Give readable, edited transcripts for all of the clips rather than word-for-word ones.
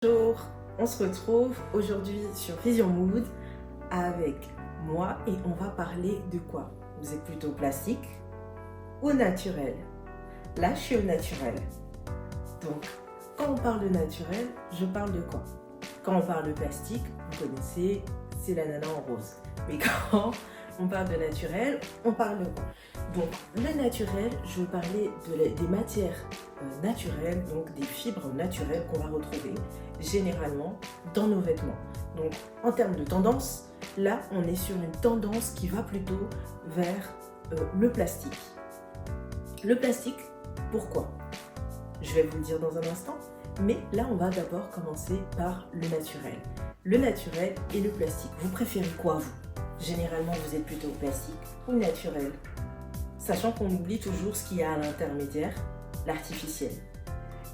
Bonjour, on se retrouve aujourd'hui sur Vision Mood avec moi et on va parler de quoi? Vous êtes plutôt plastique ou naturel? Là, je suis au naturel. Donc, quand on parle de naturel, je parle de quoi? Quand on parle de plastique, vous connaissez, c'est la nana en rose. Mais quand on parle de naturel, on parle de quoi? Donc, le naturel, je veux parler des matières naturelles, donc des fibres naturelles qu'on va retrouver généralement dans nos vêtements. Donc, en termes de tendance, là, on est sur une tendance qui va plutôt vers le plastique. Le plastique, pourquoi? Je vais vous le dire dans un instant, mais là, on va d'abord commencer par le naturel. Le naturel et le plastique. Vous préférez quoi, vous? Généralement, vous êtes plutôt plastique ou naturel? Sachant qu'on oublie toujours ce qu'il y a à l'intermédiaire, l'artificiel.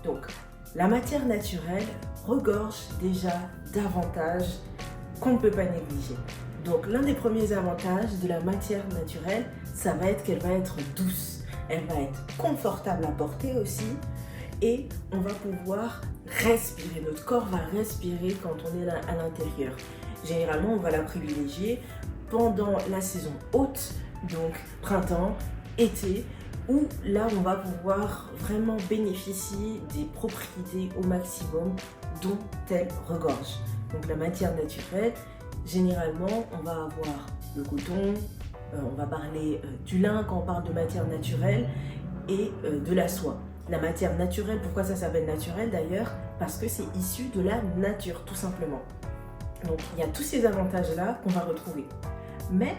Donc, la matière naturelle regorge déjà d'avantages qu'on ne peut pas négliger. Donc, l'un des premiers avantages de la matière naturelle, ça va être qu'elle va être douce. Elle va être confortable à porter aussi et on va pouvoir respirer. Notre corps va respirer quand on est à l'intérieur. Généralement, on va la privilégier pendant la saison haute, donc printemps, été, où là on va pouvoir vraiment bénéficier des propriétés au maximum dont elle regorge. Donc la matière naturelle, généralement on va avoir le coton, on va parler du lin quand on parle de matière naturelle et de la soie. La matière naturelle, pourquoi ça s'appelle naturel d'ailleurs? Parce que c'est issu de la nature tout simplement. Donc il y a tous ces avantages là qu'on va retrouver. Mais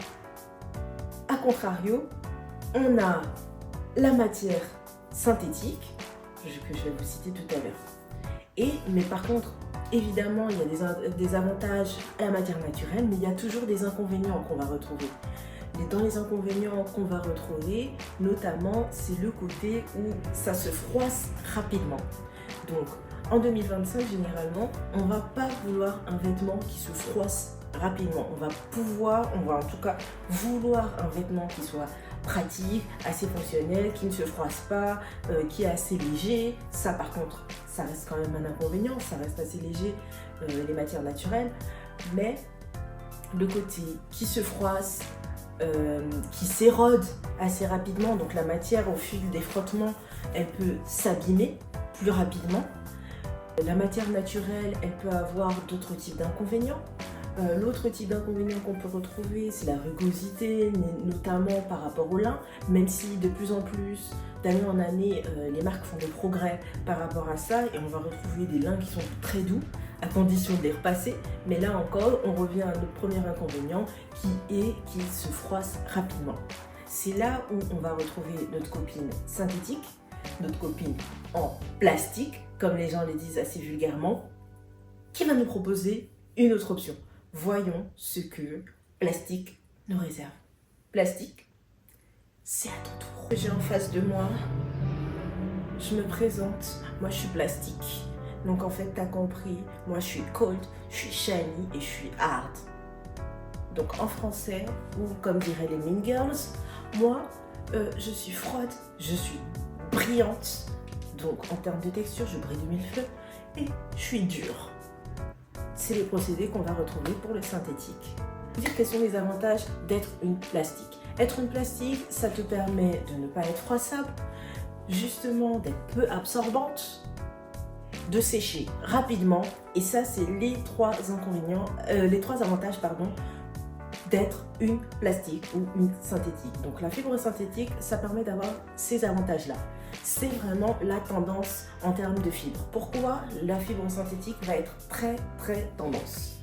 à contrario, on a la matière synthétique, que je vais vous citer tout à l'heure. Mais par contre, évidemment, il y a des avantages à la matière naturelle, mais il y a toujours des inconvénients qu'on va retrouver. Et dans les inconvénients qu'on va retrouver, notamment, c'est le côté où ça se froisse rapidement. Donc, en 2025, généralement, on ne va pas vouloir un vêtement qui se froisse rapidement. On va en tout cas vouloir un vêtement qui soit pratique, assez fonctionnel, qui ne se froisse pas, qui est assez léger. Ça par contre, ça reste quand même un inconvénient, ça reste assez léger, les matières naturelles. Mais le côté qui se froisse, qui s'érode assez rapidement, donc la matière au fil des frottements, elle peut s'abîmer plus rapidement. La matière naturelle, elle peut avoir d'autres types d'inconvénients. L'autre type d'inconvénient qu'on peut retrouver, c'est la rugosité, notamment par rapport au lin, même si de plus en plus, d'année en année, les marques font des progrès par rapport à ça et on va retrouver des lins qui sont très doux, à condition de les repasser. Mais là encore, on revient à notre premier inconvénient qui est qu'il se froisse rapidement. C'est là où on va retrouver notre copine synthétique, notre copine en plastique, comme les gens les disent assez vulgairement, qui va nous proposer une autre option. Voyons ce que plastique nous réserve. Plastique, c'est à ton tour. J'ai en face de moi, je me présente, moi je suis plastique. Donc en fait, t'as compris, moi je suis cold, je suis shiny et je suis hard. Donc en français, ou comme diraient les Mean Girls, moi je suis froide, je suis brillante. Donc en termes de texture, je brille de mille feux et je suis dure. C'est les procédés qu'on va retrouver pour le synthétique. Dire quels sont les avantages d'être une plastique. Être une plastique, ça te permet de ne pas être froissable, justement d'être peu absorbante, de sécher rapidement. Et ça, c'est les trois avantages d'être une plastique ou une synthétique. Donc la fibre synthétique, ça permet d'avoir ces avantages-là. C'est vraiment la tendance en termes de fibre. Pourquoi la fibre synthétique va être très très tendance?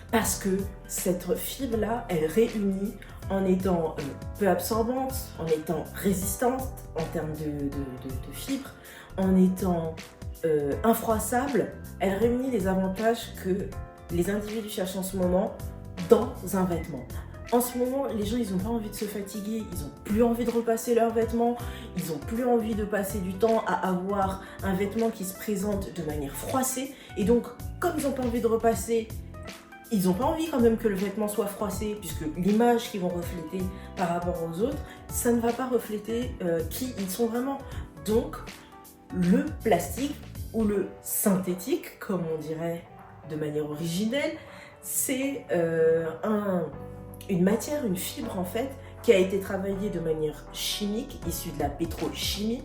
Parce que cette fibre-là, elle réunit en étant peu absorbante, en étant résistante en termes de fibre, en étant infroissable, elle réunit les avantages que les individus cherchent en ce moment dans un vêtement. En ce moment, les gens, ils n'ont pas envie de se fatiguer, ils n'ont plus envie de repasser leurs vêtements, ils n'ont plus envie de passer du temps à avoir un vêtement qui se présente de manière froissée. Et donc, comme ils n'ont pas envie de repasser, ils n'ont pas envie quand même que le vêtement soit froissé, puisque l'image qu'ils vont refléter par rapport aux autres, ça ne va pas refléter qui ils sont vraiment. Donc, le plastique ou le synthétique, comme on dirait de manière originelle, c'est une matière, une fibre en fait, qui a été travaillée de manière chimique, issue de la pétrochimie,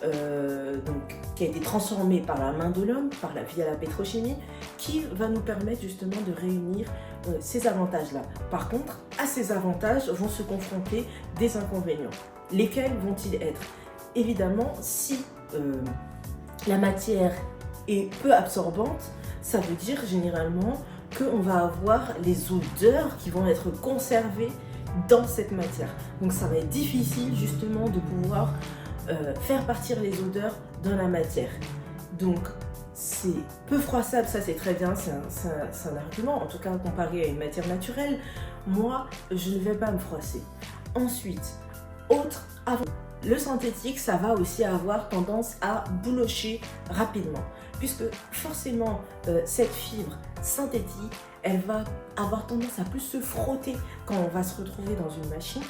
donc, qui a été transformée par la main de l'homme, via la pétrochimie, qui va nous permettre justement de réunir ces avantages-là. Par contre, à ces avantages vont se confronter des inconvénients. Lesquels vont-ils être? Évidemment, si la matière est peu absorbante, ça veut dire généralement qu'on va avoir les odeurs qui vont être conservées dans cette matière. Donc ça va être difficile justement de pouvoir faire partir les odeurs dans la matière. Donc c'est peu froissable, ça c'est très bien, c'est un argument, en tout cas comparé à une matière naturelle. Moi, je ne vais pas me froisser. Ensuite, le synthétique, ça va aussi avoir tendance à boulocher rapidement, puisque forcément cette fibre synthétique, elle va avoir tendance à plus se frotter quand on va se retrouver dans une machine,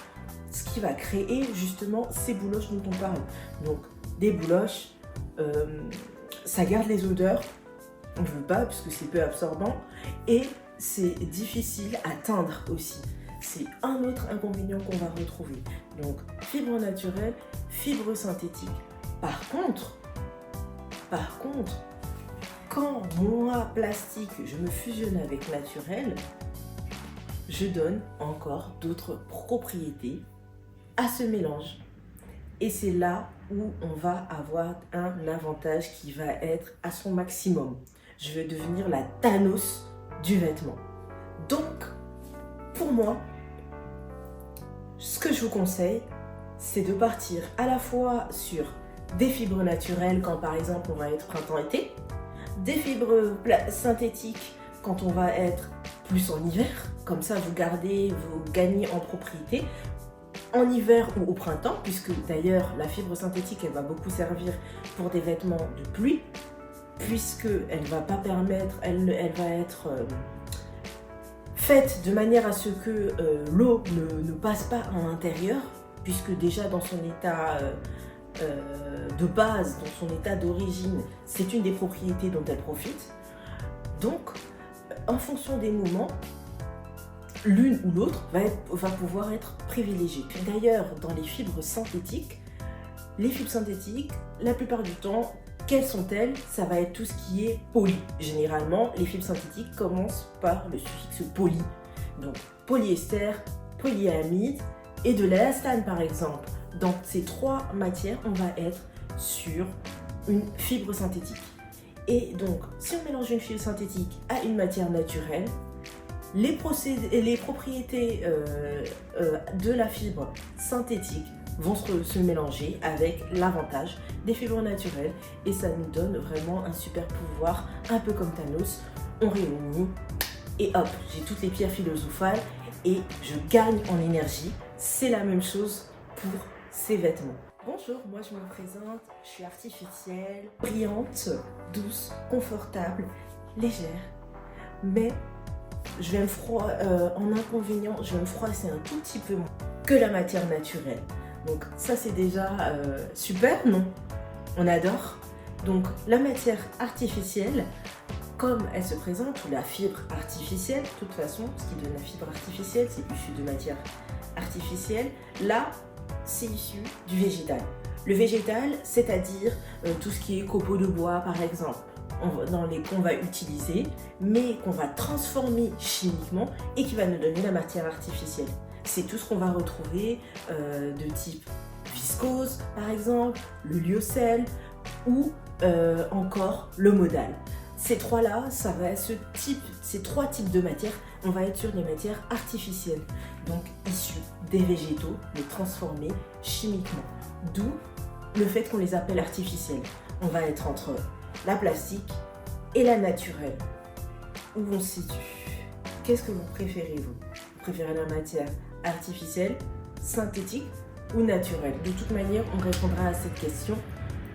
ce qui va créer justement ces bouloches dont on parle. Donc des bouloches, ça garde les odeurs, on ne veut pas puisque c'est peu absorbant, et c'est difficile à teindre aussi. C'est un autre inconvénient qu'on va retrouver. Donc fibre naturelle, fibre synthétique. Par contre, quand moi, plastique, je me fusionne avec naturel, je donne encore d'autres propriétés à ce mélange. Et c'est là où on va avoir un avantage qui va être à son maximum. Je vais devenir la Thanos du vêtement. Donc, pour moi, ce que je vous conseille, c'est de partir à la fois sur des fibres naturelles quand par exemple on va être printemps-été, des fibres synthétiques quand on va être plus en hiver, comme ça vous gagnez en propriété en hiver ou au printemps, puisque d'ailleurs la fibre synthétique elle va beaucoup servir pour des vêtements de pluie, puisque elle va pas permettre, elle va être faite de manière à ce que l'eau ne passe pas à l'intérieur, puisque déjà dans son état de base, dans son état d'origine, c'est une des propriétés dont elle profite. Donc, en fonction des moments, l'une ou l'autre va pouvoir être privilégiée. D'ailleurs, dans les fibres synthétiques, la plupart du temps, quelles sont-elles? Ça va être tout ce qui est poly. Généralement, les fibres synthétiques commencent par le suffixe poly. Donc, polyester, polyamide et de l'élastane par exemple. Dans ces trois matières, on va être sur une fibre synthétique. Et donc, si on mélange une fibre synthétique à une matière naturelle, les propriétés de la fibre synthétique vont se mélanger avec l'avantage des fibres naturelles et ça nous donne vraiment un super pouvoir, un peu comme Thanos. On réunit et hop, j'ai toutes les pierres philosophales et je gagne en énergie. C'est la même chose pour ces vêtements. Bonjour, moi je me présente, je suis artificielle, brillante, douce, confortable, légère, mais je vais en inconvénient, je vais me froisser un tout petit peu moins que la matière naturelle. Donc ça c'est déjà super, non? On adore. Donc la matière artificielle, comme elle se présente, ou la fibre artificielle, de toute façon, ce qui donne la fibre artificielle, c'est issu de matière artificielle. Là, c'est issu du végétal. Le végétal, c'est-à-dire tout ce qui est copeaux de bois par exemple, qu'on va utiliser, mais qu'on va transformer chimiquement et qui va nous donner la matière artificielle. C'est tout ce qu'on va retrouver de type viscose par exemple, le lyocell ou encore le modal. Ces trois-là, ça va être ces trois types de matières, on va être sur des matières artificielles, donc issues des végétaux, mais transformées chimiquement. D'où le fait qu'on les appelle artificielles. On va être entre la plastique et la naturelle. Où on se situe? Qu'est-ce que vous préférez, vous? Vous préférez la matière artificielle, synthétique ou naturelle? De toute manière, on répondra à cette question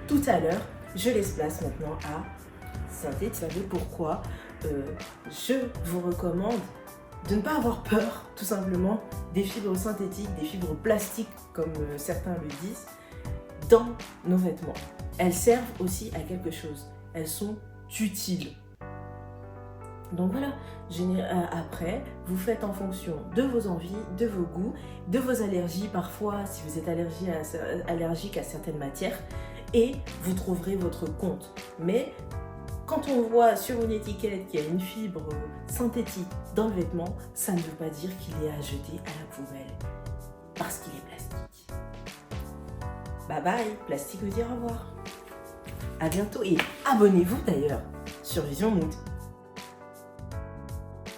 tout à l'heure. Je laisse place maintenant à synthétique. Vous savez pourquoi je vous recommande de ne pas avoir peur, tout simplement, des fibres synthétiques, des fibres plastiques, comme certains le disent, dans nos vêtements. Elles servent aussi à quelque chose. elles sont utiles. Donc voilà, après, vous faites en fonction de vos envies, de vos goûts, de vos allergies, parfois si vous êtes allergique à certaines matières, et vous trouverez votre compte. Mais quand on voit sur une étiquette qu'il y a une fibre synthétique dans le vêtement, ça ne veut pas dire qu'il est à jeter à la poubelle, parce qu'il est plastique. Bye bye, plastique veut dire au revoir. À bientôt et abonnez-vous d'ailleurs sur Vision Mood.